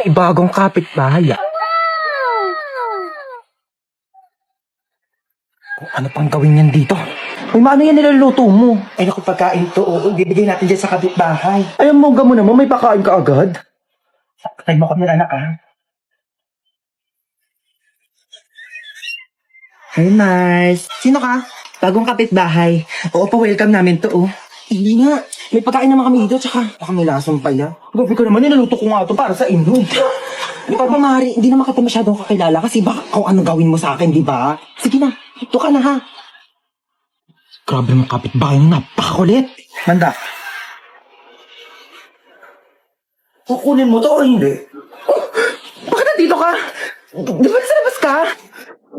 May bagong kapitbahay ah. Kung ano pang gawin yan dito? Ay, maano yan niluluto mo? Ay, naku, pagkain to. Oo, bibigay natin dyan sa kapitbahay. Ay, ang mongga mo naman, may pakain ka agad. Sakay mo kami, anak, ah. Hi, Mars. Sino ka? Bagong kapitbahay. Oo, pa-welcome namin to, oh. Hindi nga. May pagkain naman kami dito, tsaka baka may lasong pa yan. Gabi ko naman, nilaluto ko nga to para sa inyo. Di ba, Mari, hindi naman kita masyadong kakilala kasi baka kung ano gawin mo sa akin, di ba? Sige na, ito ka na, ha? Grabe mong kapitbahay mo, napakakulit. Manda. Kukunin mo to o hindi? Oh, bakit nandito ka? Di ba nasa labas ka?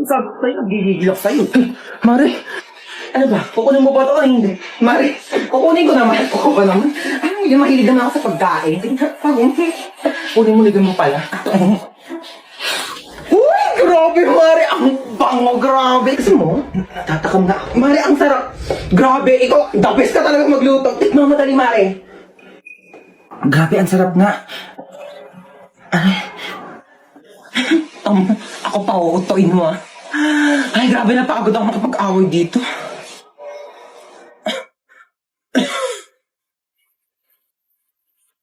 Sabi tayo, nagigigil ako sa'yo. Mari, ano ba? Kukunin mo ba ito o hindi? Mari, kukunin ko naman. Oo ba naman? Ay, hindi mahilig naman ako sa pagkain. Kunin mo, ligan mo pala. Uy, grabe, Mari. Ang bango, grabe. Gusto mo? Natatakam na ako. Mari, ang sarap. Grabe, ikaw, the best ka talaga magluto. Tikman mo dali, Mari. Grabe, ang sarap nga. Ay, ako pa, uutoin mo ah. Ay, grabe, napagod ako makapag-away dito.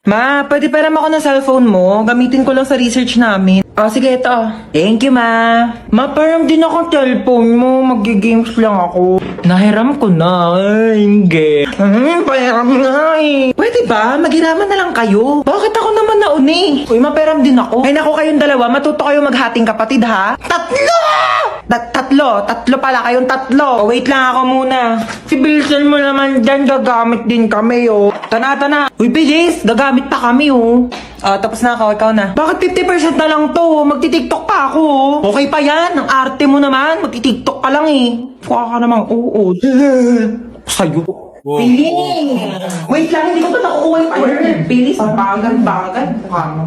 Ma, pwede pa naman ako ng cellphone mo. Gamitin ko lang sa research namin. Oh, sige, ito. Thank you, ma. Ma, parang din akong cellphone mo. Mag-games lang ako. Nahiram ko na. Ay, hindi. Pahiram nga eh. Pwede ba? Maghiraman na lang kayo. Bakit ako naman nauni? Uy, maperam din ako. Ay, naku, kayong dalawa. Matuto kayo maghating kapatid, ha? Tatlo! Tatlo pala kayong tatlo. Oh, wait lang ako muna. Si Bilson mo naman dyan, gagamit din kami, oh. Tana. Uy, bilis, gagamit pa kami, oh. Tapos na ako, ikaw na. Bakit 50% na lang to? Magti-tiktok pa ako, oh. Okay pa yan, ang arte mo naman. Magti-tiktok ka lang, eh. Mukha ka namang, oo. Sa'yo. Bilis! Wait lang, hindi ko pa nakukuha yung order. Bilis, bagal. Mukha mo.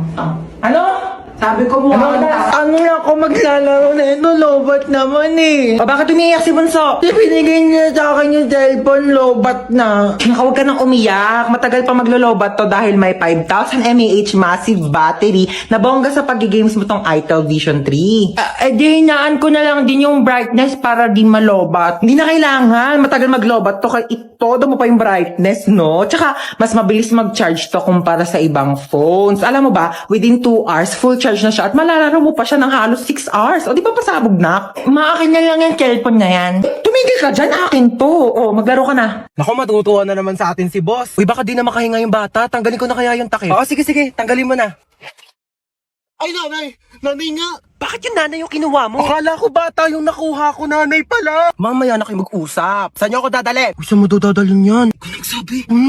Ano? Sabi ko mo, ano na ako maglalaro na ito, lobat naman eh. Bakit umiiyak si Bunso? Pinigay niya sa akin yung cellphone, lobat na. Huwag ka nang umiyak. Matagal pa maglo-lobat to dahil may 5,000 mAh massive battery na bongga sa pag-games mo tong Itel Vision 3. Di hinaan ko na lang din yung brightness para di malobat. Hindi na kailangan. Matagal maglobat to kaya itodo mo pa yung brightness, no? Tsaka, mas mabilis mag-charge to kumpara sa ibang phones. Alam mo ba, within 2 hours, full charge na siya at malalaro mo pa siya ng halos 6 hours. O di ba pasabog na? Maakin na lang yung cellphone na yan. Tumigil ka dyan, akin to. O, maglaro ka na. Naku, matutuwa na naman sa atin si boss. Uy, baka di na makahinga yung bata. Tanggalin ko na kaya yung takip. Oo, sige, tanggalin mo na. Ay, nanay! Nanay nga! Bakit yung nanay yung kinuha mo? Akala ko bata yung nakuha ko, nanay pala! Mamaya na kayo mag-usap. Saan niyo ako dadali? Uy, saan mo dadalhin yan? Kung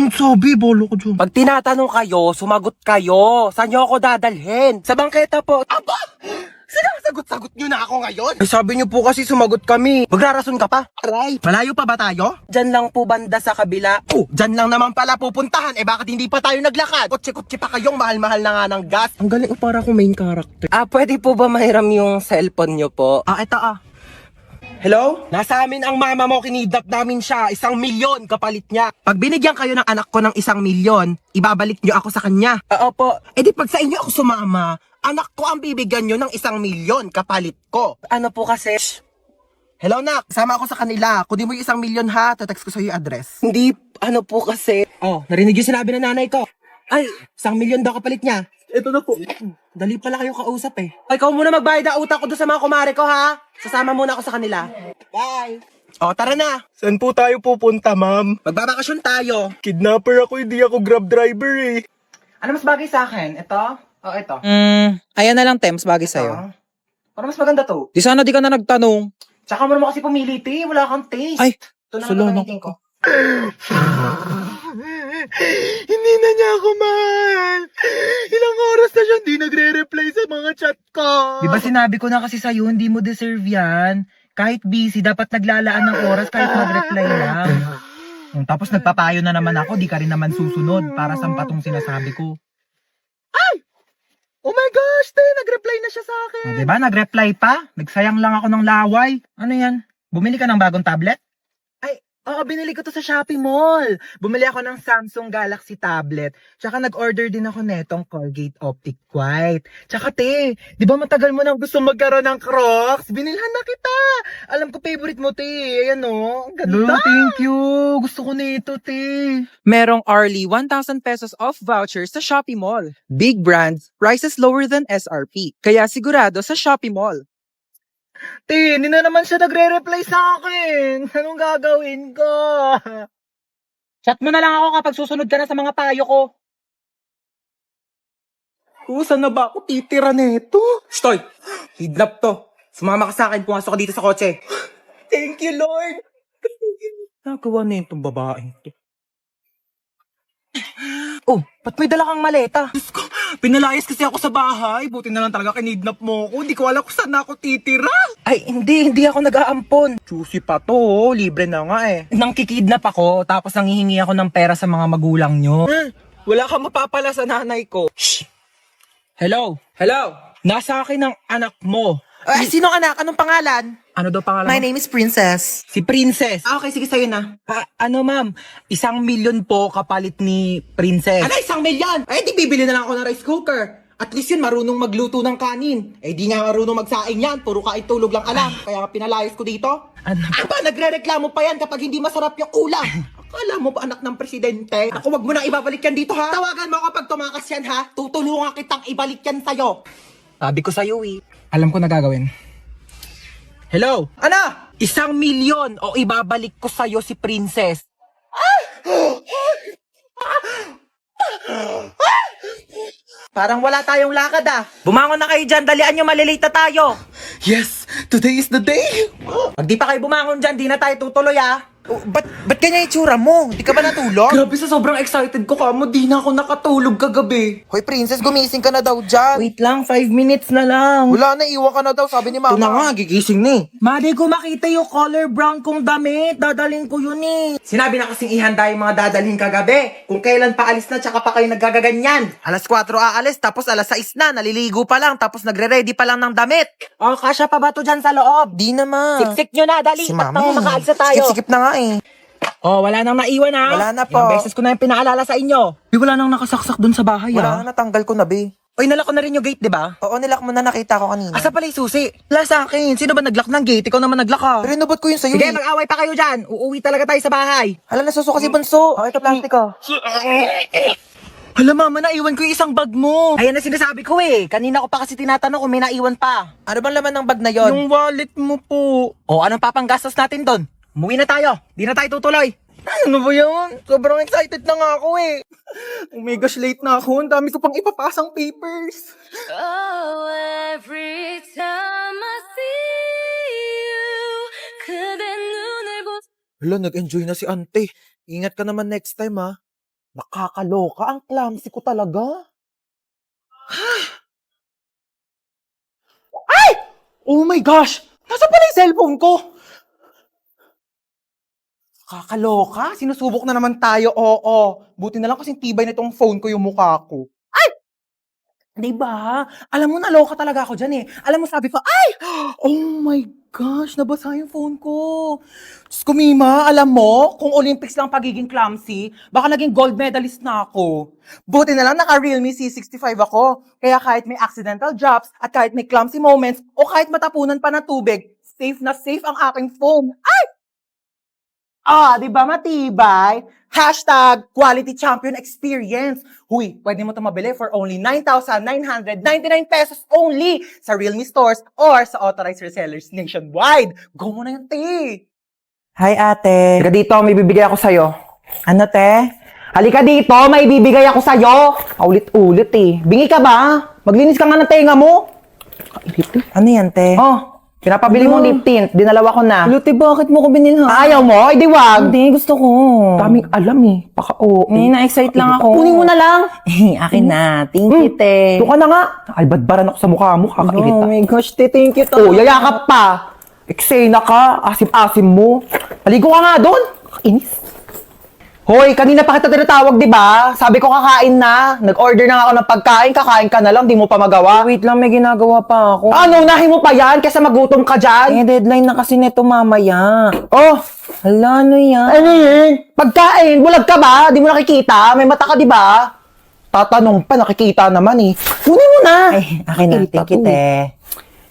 nagsabi, bolo ko dyan. Pag tinatanong kayo, sumagot kayo. Saan niyo ako dadalhin? Sa bangketa po. Aba! Sinasagot-sagot niyo na ako ngayon? Ay, sabi niyo po kasi sumagot kami. Magrarason ka pa? Aray! Malayo pa ba tayo? Dyan lang po banda sa kabila. Oh, dyan lang naman pala pupuntahan. Eh, bakit hindi pa tayo naglakad? Kotse-kotse pa kayong mahal-mahal na nga ng gas. Ang galing, para akong main character. Pwede po ba mahiram yung cellphone niyo po? Ito Hello? Nasa amin ang mama mo, kinidnap namin siya. 1 milyon kapalit niya. Pag binigyan kayo ng anak ko ng 1 milyon, ibabalik niyo ako sa kanya. Opo. Eh di pag sa inyo ako sumama, anak ko ang bibigyan niyo ng 1 milyon kapalit ko. Ano po kasi? Hello, nak. Sama ako sa kanila. Kunin mo yung 1 milyon ha. Tatext ko sa'yo yung address. Hindi, ano po kasi? Oh, narinig yung sinabi ng nanay ko. Ay, 1 milyon daw kapalit niya. ito na po. Dali pala kayo kausap eh. Ay, ikaw muna magbayad ang utang ko doon sa mga kumare ko ha. Sasama muna ako sa kanila. Bye. O, tara na. Saan po tayo pupunta, ma'am? Magbabakasyon tayo. Kidnapper ako, hindi ako grab driver eh. Ano mas bagay sa akin? Ito? O ito? Ayan na lang, Tems, bagay sa'yo. Para mas maganda to. Di sana di ka na nagtanong. Tsaka mo naman kasi pumili, te. Wala kang taste. Ay, ito na salo, ang gagamitin ko. Hindi na niya ako mahal. Ilang oras na siya hindi nagre-reply sa mga chat ko. Di ba sinabi ko na kasi sa'yo, hindi mo deserve yan. Kahit busy, dapat naglalaan ng oras kahit mag-reply lang. Tapos nagpapayo na naman ako, di ka rin naman susunod para sa patong sinasabi ko. Oh my gosh, te, nag-reply na siya sa akin. Di ba? Nag-reply pa? Nagsayang lang ako ng laway. Ano yan? Bumili ka ng bagong tablet? Oo, binili ko to sa Shopee Mall. Bumili ako ng Samsung Galaxy tablet. Tsaka nag-order din ako netong Colgate Optic White. Tsaka te, di ba matagal mo nang gusto magkaroon ng Crocs? Binilhan na kita. Alam ko favorite mo te. Ayan o, ang ganda. Thank you. Gusto ko nito, te. Merong hourly 1,000 pesos off vouchers sa Shopee Mall. Big brands, prices lower than SRP. Kaya sigurado sa Shopee Mall. Te, hindi na naman siya nagre-reply sa akin. Anong gagawin ko? Chat mo na lang ako kapag susunod ka na sa mga payo ko. Saan na ba ako titira nito? Stoy, kidnap to. Sumama ka sa akin, pumasok ka dito sa kotse. Thank you, Lord. Nagawa na itong babaeng to. Oh, ba't may dala kang maleta? Diyos ko, pinalayas kasi ako sa bahay. Buti na lang talaga kinidnap mo ako. Hindi ko alam kung saan ako titira. Ay, hindi ako nag-aampon. Juicy pa to, libre na nga eh. Nang kikidnap ako, tapos nanghihingi ako ng pera sa mga magulang nyo. Wala kang mapapala sa nanay ko. Shh! Hello? Hello? Nasa akin ang anak mo. Sinong anak? Anong pangalan? Ano daw pangalan mo? name is Princess. Si Princess. Okay, sige sa'yo na. Ma'am? 1 milyon po kapalit ni Princess. 1 milyon? Eh, di bibili na lang ako ng rice cooker. At least yun, marunong magluto ng kanin. Eh, di nga marunong magsaing yan. Puro kain tulog lang alam. Kaya pinalayas ko dito. Aba, nagre-reklamo pa yan kapag hindi masarap yung ulam. Akala mo ba anak ng presidente? Ako, wag mo na ibabalik yan dito, ha? Tawagan mo kapag tumakas yan, ha? Tutulungan kitang ibalik yan sa'yo. Sabi ko sa'yo, eh. Alam ko na gagawin. Hello? Ano? 1 milyon o ibabalik ko sa'yo si Princess. Parang wala tayong lakad ah. Bumangon na kayo dyan, dalian nyo, malilate na tayo. Yes, today is the day. Pag di pa kayo bumangon dyan, di na tayo tutuloy ah. Ba't ganyan itsura mo? Di ka ba natulog? Grabe, sa sobrang excited ko kamo, di na ako nakatulog kagabi. Hoy, Princess, gumising ka na daw dyan. Wait lang, 5 minutes na lang. Wala na, iwan ka na daw, sabi ni Ito na Mama. nga, gigising ni. Madi ko makita yung color brown kong damit. Dadalhin ko yun eh. Sinabi na kasing ihanda yung mga dadalhin kagabi. Kung kailan pa alis na, tsaka pa kayo nagagaganyan. Alas 4 aalis, tapos alas 6 na, naliligo pa lang, tapos nagre-ready pa lang ng damit. Oh, kasya pa ba to dyan sa loob? Di naman. Siksik nyo na, dali. Si At Mama. makaalis na tayo. Sikip na nga eh. Oh, wala nang naiwan ha. Wala na po. Ilang beses ko na yung pinaalala sa inyo. Wala nang nakasaksak dun sa bahay Wala na, natanggal ko na, be. Oy, nalak ko na rin yung gate, di ba? Oo, nilak mo na, nakita ko kanina. Asa pala yung susi? Wala sa akin. Sino ba naglock ng gate? Ikaw naman naglock ka. Pero inubot ko yun sa'yo. Sige, mag-away pa kayo dyan. Uuwi talaga tayo sa bahay. Hala, nasusuka si Bunso. Oh, ito plastic ko. Hala mama, naiwan ko yung isang bag mo. Ayan na sinasabi ko eh. Kanina ko pa kasi tinatanong kung may naiwan pa. Ano bang laman ng bag na yon? Yung wallet mo po. O, anong papanggastos natin doon? Umuwi na tayo. Di na tayo tutuloy. Ano ba yun? Sobrang excited na nga ako eh. Oh my gosh, late na ako. Ang dami ko pang ipapasang papers. Oh, every time I see you, 그대 눈을 보고 Hala, nag-enjoy na si ante. Ingat ka naman next time, ha? Nakakaloka, ang clumsy ko talaga. Ay! Oh my gosh! Nasa pala yung cellphone ko? Kakaloka? Sinusubok na naman tayo, oo. Buti na lang kasing tibay na itong phone ko yung mukha ko. Ay! Diba? Alam mo, naloka talaga ako dyan eh. Alam mo, sabi ko, ay! Oh my gosh, nabasa yung phone ko. Diyos ko, Mima, alam mo, kung Olympics lang pagiging clumsy, baka naging gold medalist na ako. Buti na lang naka-Realme C65 ako. Kaya kahit may accidental drops, at kahit may clumsy moments, o kahit matapunan pa ng tubig, safe na safe ang aking phone. Ay! Di ba matibay? Hashtag quality champion experience. Huy, pwede mo ito mabili for only 9,999 pesos only sa Realme stores or sa authorized resellers nationwide. Go mo na yan, te. Hi, ate. Halika dito, may bibigay ako sa'yo. Ano, te? Halika dito, may bibigay ako sa'yo. Paulit-ulit eh. Bingi ka ba? Maglinis ka nga ng tenga mo. Ano yan, te? Oh, pinapabili mong lip tint. Dinalawa ko na. Luti, bakit mo ko binilhan? Ayaw mo? Ay, di wag. Hindi, gusto ko. Daming alam eh. Paka-oo. na-excite lang ako. Kunin mo na lang. Akin na. Thank you, te. Doon ka na nga. Ay, badbaran ako sa mukha mo. Kakairita. Oh my gosh, te. Thank you, Oh, yayakap pa. Eksena ka. Asim-asim mo. Maligo ka nga doon. Kainis. Hoy, kanina pa kita tinatawag, di ba? Sabi ko kakain na. Nag-order na nga ako ng pagkain, kakain ka na lang, di mo pa magawa. Wait lang, may ginagawa pa ako. Ano, unahin mo pa yan kaysa magutom ka dyan? Deadline na kasi neto mamaya. Oh, Hala, ano yan? ano yun? Pagkain, bulag ka ba? Di mo nakikita? May mata ka, di ba? Tatanong pa, nakikita naman eh. Kunin mo na. Ay, akin na. Irita Thank you, to. te.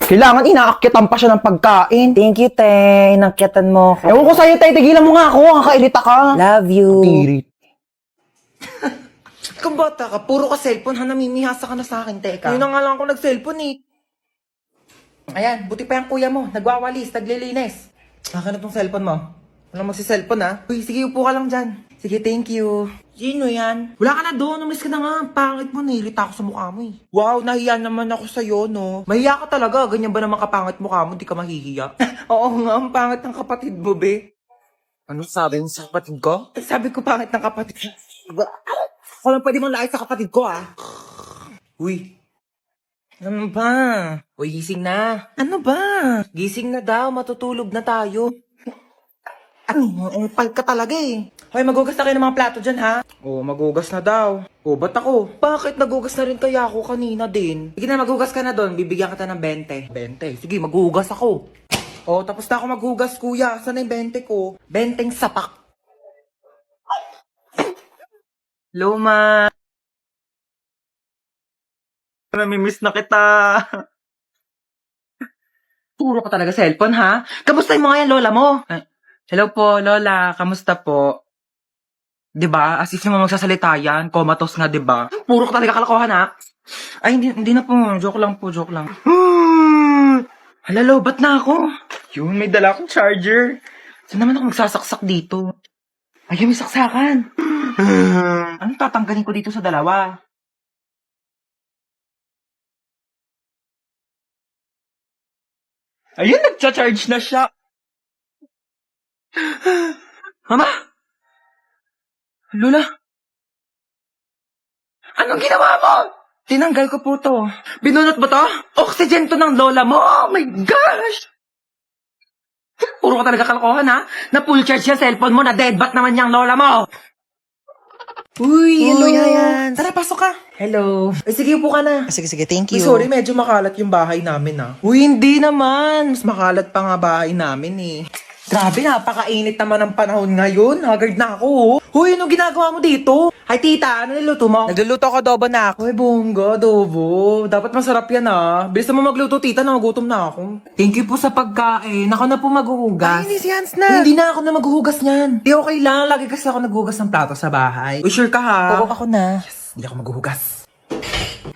Kailangan inaakyatan pa siya ng pagkain. Thank you, te. Inakyatan mo ako. Ewan ko sa'yo, tay, tigilan mo nga ako. Kakailita ka. Love you. Tirit. Kung bata ka, puro ka cellphone, ha, namimihasa ka na sa akin, teka. Yun na nga lang ako nag-cellphone, eh. Ayan, buti pa yung kuya mo, nagwawalis, naglilinis. Akin na tong cellphone mo. Walang magsi-cellphone, ha? Uy, sige, upo ka lang dyan. Sige, thank you. Sino yan? Wala ka na doon, umalis ka na nga. Pangit mo, nahirita ako sa mukha mo, eh. Wow, nahiya naman ako sa'yo, no? Mahiya ka talaga, ganyan ba naman kapangit mukha mo, di ka mahihiya? Oo nga, ang pangit ng kapatid mo, be. Ano sabi mo sa kapatid ko? Sabi ko pangit ng kapatid. Ako lang pwede mong lahat sa kapatid ko, ah. Uy. Ano ba? Uy, gising na. Ano ba? Gising na daw, matutulog na tayo. Ang pal ka talaga eh. Hoy, magugas na kayo ng mga plato dyan, ha? Oo, magugas na daw. Oo, ba't ako? Bakit nagugas na rin kaya ako kanina din? Sige na, magugas ka na doon. Bibigyan kita ng 20. 20? Sige, magugas ako. Oo, tapos na ako maghugas, kuya. Saan na yung 20 ko? 20 sapak. Luma! Namimiss na kita. Puro ka talaga cellphone, ha? Kamustahin mo nga yan, lola mo? Hello po, lola. Kamusta po? Diba? As if naman magsasalita yan. Comatose nga, diba? Puro ka talaga kalokohan, ha? Ay, hindi na po. Joke lang po, joke lang. Hala, lobat na ako. Yun, may dala akong charger. Saan naman ako magsasaksak dito? Ayun, may saksakan. Anong tatanggalin ko dito sa dalawa? Ayun, nagcha-charge na siya. Mama! Lola! Anong ginawa mo? Tinanggal ko po to. Binunot mo to? Oxygen to ng lola mo. Oh my gosh! Puro ka talaga kalokohan, ha? Na full charge yung cellphone mo, na deadbat naman yung lola mo. Uy, hello. yan. Tara, pasok ka. Hello. Ay, sige, upo ka na. Sige, thank Uy, sorry, medyo makalat yung bahay namin, ha? Uy, hindi naman. Mas makalat pa nga bahay namin, eh. Grabe, napakainit naman ang panahon ngayon. Haggard na ako, oh. Huy, anong ginagawa mo dito? Hi, tita. Ano niluto mo? Nagluluto ako adobo na ako. Uy, bongga, adobo. Dapat masarap yan, ah. Bilis mo magluto, tita. Nagugutom na ako. Thank you po sa pagkain. Ako na po maghuhugas. Ay, hindi si Hans na. Hindi na ako na maghuhugas niyan. Di okay lang. Lagi kasi ako naghuhugas ng plato sa bahay. Uy, sure ka, ha? Oo, ako na. Hindi ako maghuhugas.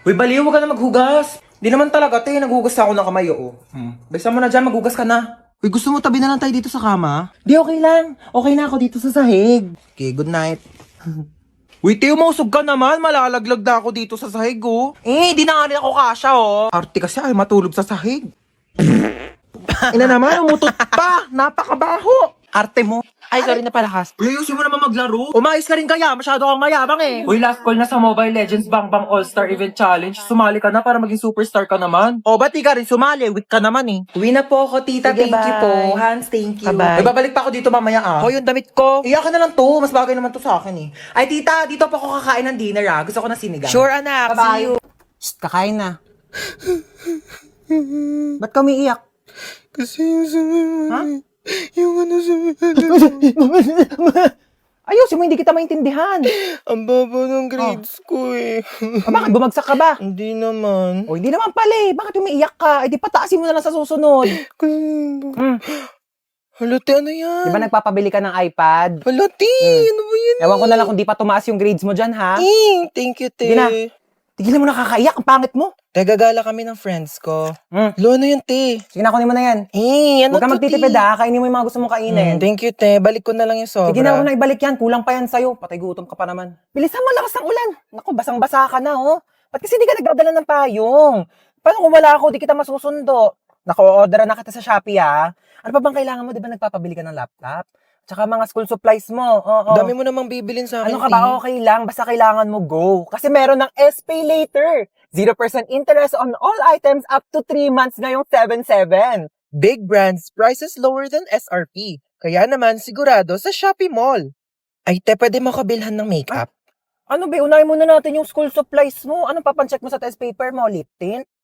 Uy, baliw, huwag ka na maghugas. Di naman talaga, te. Naghuhugas ako ng kamay, oo. Bisa mo na dyan, maghugas ka na. Uy, gusto mo tabi na lang tayo dito sa kama? Di, okay lang. Okay na ako dito sa sahig. Okay, good night. Uy, Teo, mausog ka naman. Malalaglag na ako dito sa sahig, oh. Eh, di na nga rin ako kasha, oh. Arte kasi ay matulog sa sahig. Ina naman, umutot pa. Napakabaho. Arte mo. Ay, sorry na palakas. Uy, ayusin mo naman maglaro. Umayos ka rin kaya. Masyado kang mayabang eh. Uy, last call na sa Mobile Legends Bang Bang All-Star Event Challenge. Sumali ka na para maging superstar ka naman. O, ba't di ka rin sumali? Weak ka naman eh. Uwi na po ako, tita. Sige, thank you bye. po. Hans, thank you. Bye-bye. Ay, babalik pa ako dito mamaya ah. Hoy, yung damit ko. Iyakan na lang to. Mas bagay naman to sa akin eh. Ay, tita, dito pa ako kakain ng dinner ah. Gusto ko na sinigang. Sure, anak. Bye-bye. See you. Shh, kakain na. Ba't ka umiiyak? Kasi yung sa... Ha? Yung ano sa... Ayusin mo, hindi kita maintindihan. Ang baba ng grades ko eh. Bakit bumagsak ka ba? Hindi naman. O, hindi naman pala eh. Bakit umiiyak ka? Eh, di pataasin mo na lang sa susunod. Kasi... Mm. Halati, ano yan? Di ba nagpapabili ka ng iPad? Halati, ano ba yan? Ewan ko na lang kung di pa tumaas yung grades mo dyan, ha? Thank you, te. Sige na. Tigilan mo nakakaiyak. Ang pangit mo. Tagagala kami ng friends ko. Mm. Lo, ano yun, te? Sige na, kunin mo na yan. Ano Huwag ka to, magtitipid, te? ha? Kainin mo yung mga gusto mong kainin. Thank you, te. Balik ko na lang yung sobra. Sige na, huwag na ibalik yan. Kulang pa yan sa'yo. Patay gutom ka pa naman. Bilisan mo, lakas ng ulan. Naku, basang-basa ka na, oh. Ba't kasi di ka nagdadala ng payong? Paano kung wala ako, di kita masusundo? Naku, order na kita sa Shopee, ha? Ano pa bang kailangan mo? Di ba nagpapabili ka ng laptop? Tsaka mga school supplies mo. Oo. Dami mo namang bibilin sa akin, Ano ka ba? Okay lang. Basta kailangan mo go. Kasi meron ng SPay later. 0% interest on all items up to 3 months ngayong 7/7. Big brands, prices lower than SRP. Kaya naman sigurado sa Shopee Mall. Ay, te, pwede mo ko bilhan ng makeup? Ano ba, unahin muna natin yung school supplies mo. Anong papancheck mo sa test paper mo? Lip tint?